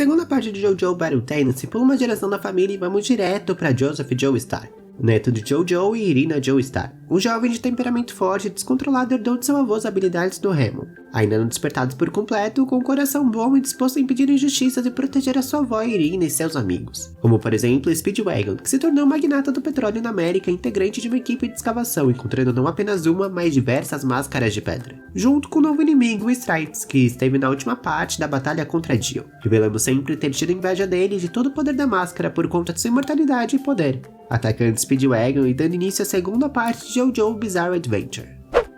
segunda parte de JoJo Battle Tendency pula uma geração da família e vamos direto para Joseph Joestar, neto de Jojo e Irina Joestar, um jovem de temperamento forte e descontrolado herdou de seu avô as habilidades do Remo, ainda não despertados por completo, com um coração bom e disposto a impedir injustiças e proteger a sua avó Irina e seus amigos, como por exemplo Speedwagon, que se tornou magnata do petróleo na América e integrante de uma equipe de escavação, encontrando não apenas uma, mas diversas máscaras de pedra, junto com o novo inimigo Strides, que esteve na última parte da batalha contra Dio, revelando sempre ter tido inveja dele e de todo o poder da máscara por conta de sua imortalidade e poder, atacando Speedwagon e dando início à segunda parte de JoJo Bizarre Adventure,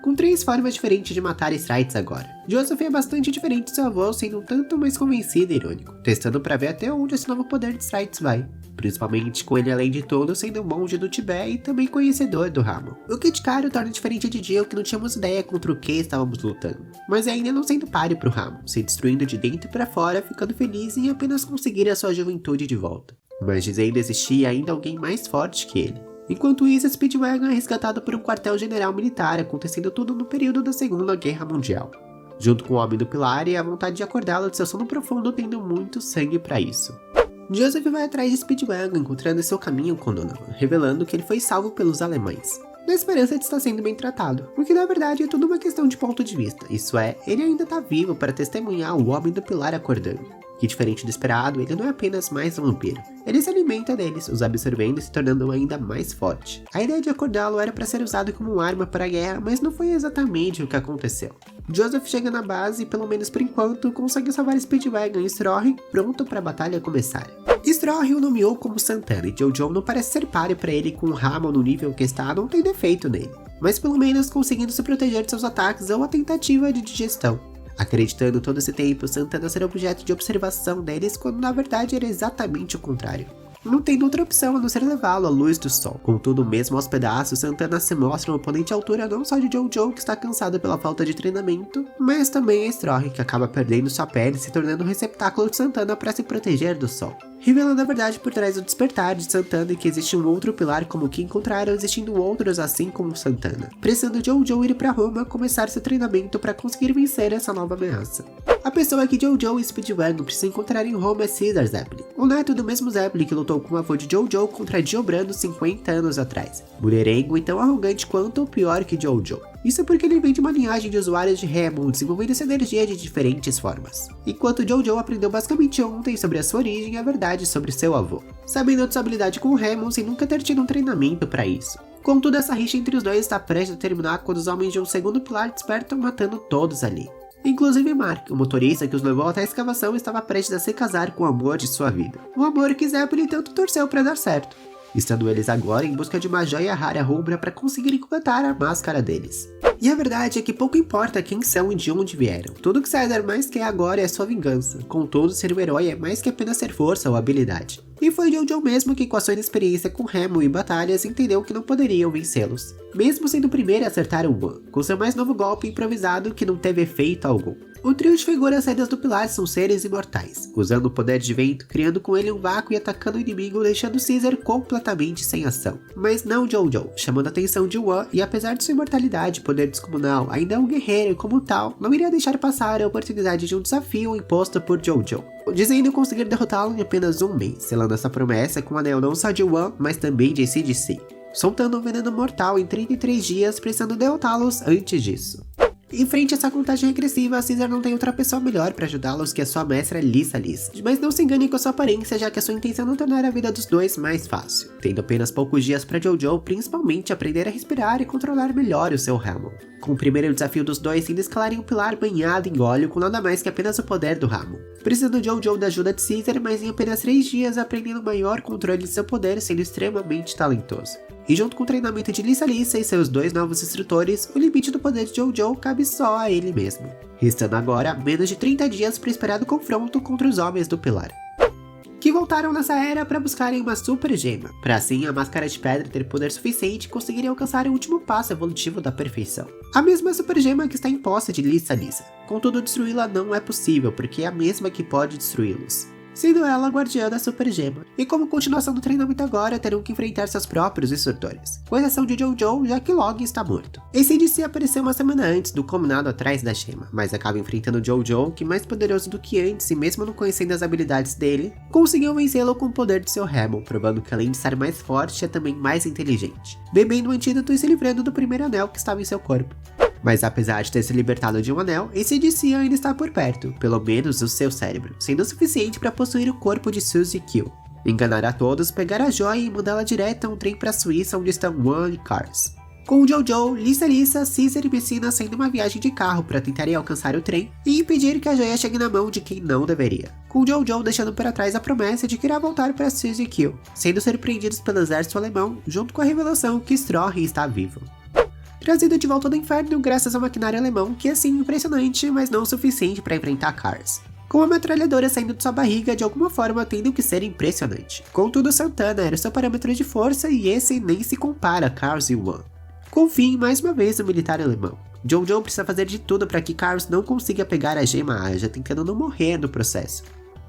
com 3 formas diferentes de matar Strides agora. Joseph é bastante diferente de seu avô, sendo um tanto mais convencido e irônico, testando para ver até onde esse novo poder de Strides vai, principalmente com ele além de tudo sendo um monge do Tibete e também conhecedor do ramo. O que de cara o torna diferente de Dio, que não tínhamos ideia contra o que estávamos lutando, mas ainda não sendo páreo pro ramo, se destruindo de dentro para fora, ficando feliz em apenas conseguir a sua juventude de volta, mas dizendo existia ainda alguém mais forte que ele. Enquanto isso, Speedwagon é resgatado por um quartel-general militar, acontecendo tudo no período da Segunda Guerra Mundial, junto com o Homem do Pilar e a vontade de acordá-lo de seu sono profundo, tendo muito sangue para isso. Joseph vai atrás de Speedwagon, encontrando seu caminho com Donovan, revelando que ele foi salvo pelos alemães, na esperança de estar sendo bem tratado, porque na verdade é tudo uma questão de ponto de vista, isso é, ele ainda tá vivo para testemunhar o Homem do Pilar acordando, que diferente do esperado, ele não é apenas mais um vampiro, ele se alimenta deles, os absorvendo e se tornando ainda mais forte. A ideia de acordá-lo era para ser usado como arma para a guerra, mas não foi exatamente o que aconteceu. Joseph chega na base e, pelo menos por enquanto, consegue salvar Speedwagon e Strohe, pronto para a batalha começar. Strohe o nomeou como Santana e Jojo não parece ser páreo para ele, com o Ramon no nível que está, não tem defeito nele, mas pelo menos conseguindo se proteger de seus ataques ou a tentativa de digestão, acreditando todo esse tempo Santana ser objeto de observação deles, quando na verdade era exatamente o contrário, não tendo outra opção a não ser levá-lo à luz do sol. Contudo, mesmo aos pedaços, Santana se mostra um oponente à altura não só de Jojo, que está cansado pela falta de treinamento, mas também a Strohe, que acaba perdendo sua pele e se tornando um receptáculo de Santana para se proteger do sol, revelando a verdade por trás do despertar de Santana e que existe um outro pilar como o que encontraram existindo outros assim como Santana, precisando Jojo ir para Roma começar seu treinamento para conseguir vencer essa nova ameaça. A pessoa que Jojo e Speedwagon precisam encontrar em Roma é Caesar Zeppelin, o neto do mesmo Zeppelin que lutou com o avô de Jojo contra Dio Brando 50 anos atrás, mulherengo e tão arrogante quanto ou pior que Jojo. Isso porque ele vem de uma linhagem de usuários de Remo, desenvolvendo essa energia de diferentes formas. Enquanto Jojo aprendeu basicamente ontem sobre a sua origem e a verdade sobre seu avô, sabendo de sua habilidade com o Remo sem nunca ter tido um treinamento para isso. Contudo, essa rixa entre os dois está prestes a terminar quando os homens de um segundo pilar despertam matando todos ali. Inclusive Mark, o motorista que os levou até a escavação, estava prestes a se casar com o amor de sua vida. Um amor que Zeppelin tanto torceu para dar certo, estando eles agora em busca de uma joia rara rubra para conseguirem completar a máscara deles. E a verdade é que pouco importa quem são e de onde vieram, tudo que Caesar mais quer agora é sua vingança, contudo ser um herói é mais que apenas ser força ou habilidade. E foi Jojo mesmo que, com a sua inexperiência com Remo e batalhas, entendeu que não poderiam vencê-los, mesmo sendo o primeiro a acertar o One, com seu mais novo golpe improvisado que não teve efeito algum. O trio de figuras saídas do pilar são seres imortais, usando o poder de vento, criando com ele um vácuo e atacando o inimigo, deixando Caesar completamente sem ação. Mas não Jojo, chamando a atenção de One, e apesar de sua imortalidade e poder descomunal, ainda é um guerreiro e como tal, não iria deixar passar a oportunidade de um desafio imposto por Jojo, dizendo conseguir derrotá-lo em apenas um mês, selando essa promessa com o anel não só de One, mas também de CDC, soltando um veneno mortal em 33 dias, precisando derrotá-los antes disso. Em frente a essa contagem regressiva, Caesar não tem outra pessoa melhor para ajudá-los que a sua mestra Lisa Liz. Mas não se engane com a sua aparência, já que a sua intenção não tornar a vida dos dois mais fácil, tendo apenas poucos dias para Jojo principalmente aprender a respirar e controlar melhor o seu Ramo. Com o primeiro desafio dos dois sendo escalarem um pilar banhado em óleo com nada mais que apenas o poder do Ramo, precisando Jojo da ajuda de Caesar, mas em apenas 3 dias aprendendo maior controle de seu poder, sendo extremamente talentoso. E junto com o treinamento de Lisa Lisa e seus 2 novos instrutores, o limite do poder de Jojo cabe só a ele mesmo, restando agora menos de 30 dias para o esperado confronto contra os homens do pilar, que voltaram nessa era para buscarem uma super gema, para assim a máscara de pedra ter poder suficiente e conseguirem alcançar o último passo evolutivo da perfeição. A mesma super gema que está em posse de Lisa Lisa, contudo destruí-la não é possível porque é a mesma que pode destruí-los. sendo ela a guardiã da Super Gema. E como continuação do treinamento agora, terão que enfrentar seus próprios instrutores, com exceção de Jojo, já que Log está morto. ACDC apareceu uma semana antes do combinado atrás da gema, mas acaba enfrentando Jojo, que mais poderoso do que antes e mesmo não conhecendo as habilidades dele, conseguiu vencê-lo com o poder de seu Hamon, provando que além de estar mais forte, é também mais inteligente, bebendo o antídoto e se livrando do primeiro anel que estava em seu corpo. Mas apesar de ter se libertado de um anel, ACDC ainda está por perto, pelo menos o seu cérebro, sendo o suficiente para possuir o corpo de Suzy Q. Enganar a todos, pegar a joia e mandá-la direto a um trem para a Suíça onde estão Wan e Cars. Com Jojo, Lisa, Caesar e Messina saindo uma viagem de carro para tentarem alcançar o trem e impedir que a joia chegue na mão de quem não deveria. Com Jojo deixando para trás a promessa de que irá voltar para Suzy Q, sendo surpreendidos pelo exército alemão, junto com a revelação que Stroheim está vivo. Trazido de volta do inferno graças ao maquinário alemão, que é sim impressionante, mas não o suficiente para enfrentar Cars. Com a metralhadora saindo de sua barriga, de alguma forma tendo que ser impressionante. Contudo, Santana era seu parâmetro de força e esse nem se compara a Cars e Wan. Confie mais uma vez no militar alemão. Jojo precisa fazer de tudo para que Cars não consiga pegar a gema Aja, tentando não morrer no processo.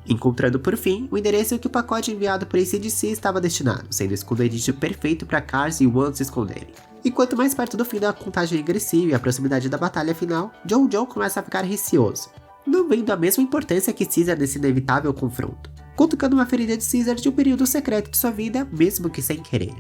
Encontrando por fim o endereço que o pacote enviado por ACDC estava destinado, sendo o esconderijo perfeito para Cars e Wan se esconderem. E quanto mais perto do fim da contagem regressiva e a proximidade da batalha final, Jojo começa a ficar receoso, não vendo a mesma importância que Caesar nesse inevitável confronto, cutucando uma ferida de Caesar de um período secreto de sua vida, mesmo que sem querer.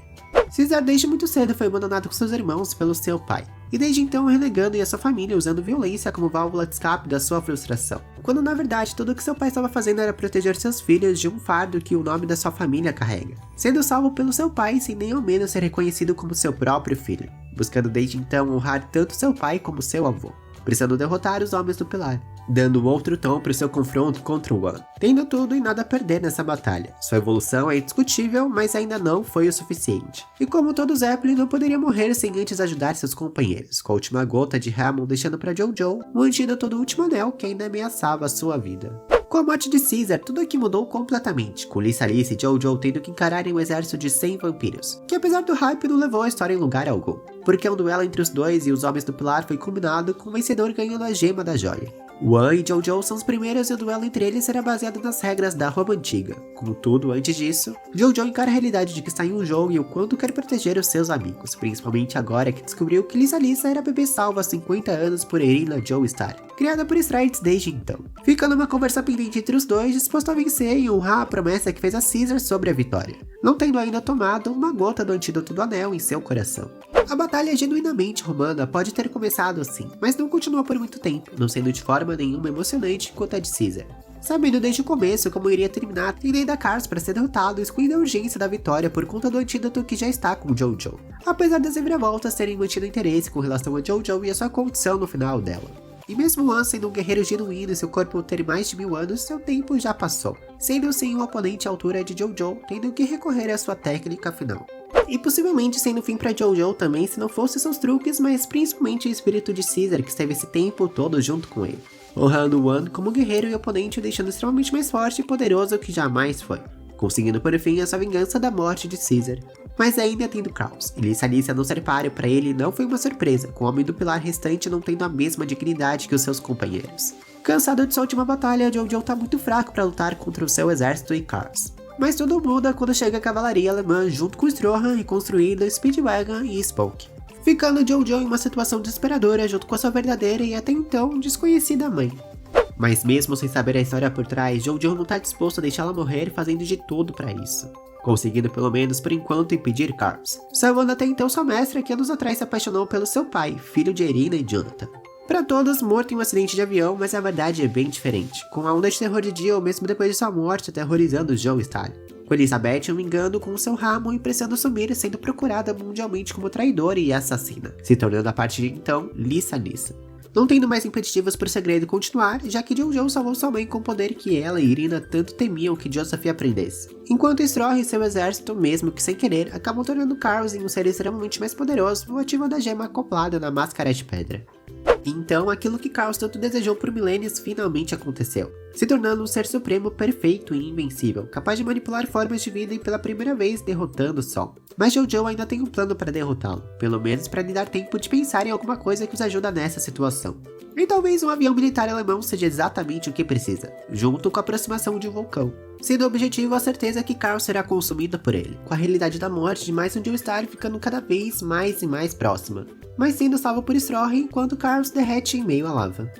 Caesar desde muito cedo foi abandonado com seus irmãos pelo seu pai, e desde então renegando e a sua família usando violência como válvula de escape da sua frustração, quando na verdade tudo o que seu pai estava fazendo era proteger seus filhos de um fardo que o nome da sua família carrega, sendo salvo pelo seu pai sem nem ao menos ser reconhecido como seu próprio filho, buscando desde então honrar tanto seu pai como seu avô, precisando derrotar os homens do pilar, dando outro tom para o seu confronto contra o Wan, tendo tudo e nada a perder nessa batalha. Sua evolução é indiscutível, mas ainda não foi o suficiente. E como todo Zeppelin, não poderia morrer sem antes ajudar seus companheiros, com a última gota de Hamon deixando para Jojo o antídoto do último anel que ainda ameaçava a sua vida. Com a morte de Caesar, tudo aqui mudou completamente, com Lisa e Jojo tendo que encararem um exército de 100 vampiros, que apesar do hype não levou a história em lugar algum, porque um duelo entre os dois e os Homens do Pilar foi culminado com o vencedor ganhando a gema da joia. Wan e Jojo são os primeiros e o duelo entre eles será baseado nas regras da Roma Antiga. Contudo, antes disso, Jojo encara a realidade de que está em um jogo e o quanto quer proteger os seus amigos, principalmente agora que descobriu que Lisa era bebê salva há 50 anos por Irina Joestar, criada por Strides desde então. Fica numa conversa pendente entre os dois, disposto a vencer e honrar a promessa que fez a Caesar sobre a vitória, não tendo ainda tomado uma gota do antídoto do anel em seu coração. A batalha genuinamente romana pode ter começado assim, mas não continuou por muito tempo, não sendo de forma nenhuma emocionante quanto a de Caesar. Sabendo desde o começo como iria terminar, tendendo a Cars para ser derrotado, excluindo a urgência da vitória por conta do antídoto que já está com Jojo, apesar das reviravoltas terem mantido interesse com relação a Jojo e a sua condição no final dela. E mesmo Wan sendo um guerreiro genuíno e seu corpo ter mais de 1000 anos, seu tempo já passou, sendo sim um oponente à altura de Jojo, tendo que recorrer à sua técnica final. E possivelmente sendo fim para Jojo também se não fosse seus truques, mas principalmente o espírito de Caesar que esteve esse tempo todo junto com ele, honrando Wan como guerreiro e oponente, o deixando extremamente mais forte e poderoso que jamais foi, conseguindo por fim a sua vingança da morte de Caesar. Mas ainda tendo Kraus, e Lisa não ser páreo para ele não foi uma surpresa, com o Homem do Pilar restante não tendo a mesma dignidade que os seus companheiros. Cansado de sua última batalha, Jojo tá muito fraco para lutar contra o seu exército e Cars. Mas tudo muda quando chega a cavalaria alemã junto com Stroheim reconstruindo Speedwagon e Spoke, ficando Jojo em uma situação desesperadora junto com a sua verdadeira e até então desconhecida mãe. Mas mesmo sem saber a história por trás, Jojo não tá disposto a deixá-la morrer fazendo de tudo para isso, conseguindo pelo menos por enquanto impedir Cars, salvando até então sua mestra que anos atrás se apaixonou pelo seu pai, filho de Irina e Jonathan. Para todos, morto em um acidente de avião, mas a verdade é bem diferente, com a onda de terror de Jill mesmo depois de sua morte aterrorizando Joestar, com Elizabeth um engano com seu Hamon e precisando assumir sendo procurada mundialmente como traidora e assassina, se tornando a partir de então Lisa. Não tendo mais impeditivos para o segredo continuar, já que Jojo salvou sua mãe com o poder que ela e Irina tanto temiam que Joseph aprendesse. Enquanto Stroheim e seu exército, mesmo que sem querer, acabam tornando Carlos em um ser extremamente mais poderoso, o ativo da gema acoplada na máscara de pedra. Então, aquilo que Chaos tanto desejou por milênios finalmente aconteceu, se tornando um ser supremo perfeito e invencível, capaz de manipular formas de vida e pela primeira vez derrotando o Sol. Mas Jojo ainda tem um plano para derrotá-lo, pelo menos para lhe dar tempo de pensar em alguma coisa que os ajuda nessa situação. E talvez um avião militar alemão seja exatamente o que precisa, junto com a aproximação de um vulcão, sendo o objetivo a certeza que Chaos será consumido por ele, com a realidade da morte de mais um Joestar ficando cada vez mais e mais próxima, mas sendo salvo por Strohe enquanto Chaos derrete em meio à lava.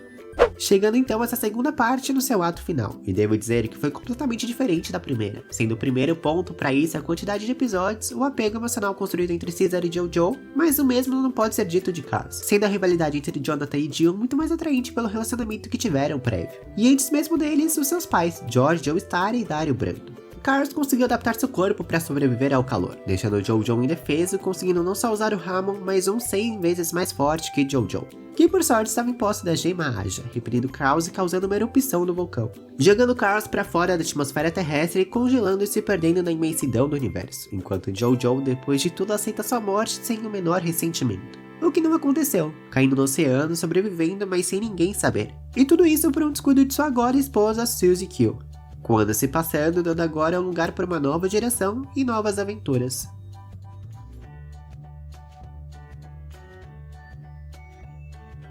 Chegando então a essa segunda parte no seu ato final, e devo dizer que foi completamente diferente da primeira, sendo o primeiro ponto para isso a quantidade de episódios, o apego emocional construído entre Caesar e Jojo, mas o mesmo não pode ser dito de Chaos, sendo a rivalidade entre Jonathan e Jill muito mais atraente pelo relacionamento que tiveram prévio. E antes mesmo deles, os seus pais, George Joestar e Dario Brando. Chaos conseguiu adaptar seu corpo para sobreviver ao calor, deixando Jojo indefeso, conseguindo não só usar o Hamon, mas 100 vezes mais forte que Jojo, que por sorte estava em posse da gema Aja, repelindo Chaos e causando uma erupção no vulcão, jogando Chaos para fora da atmosfera terrestre e congelando e se perdendo na imensidão do universo, enquanto Jojo, depois de tudo, aceita sua morte sem o menor ressentimento. O que não aconteceu, caindo no oceano, sobrevivendo, mas sem ninguém saber. E tudo isso por um descuido de sua agora esposa Suzy Q, quando se passando, dando agora um lugar para uma nova geração e novas aventuras.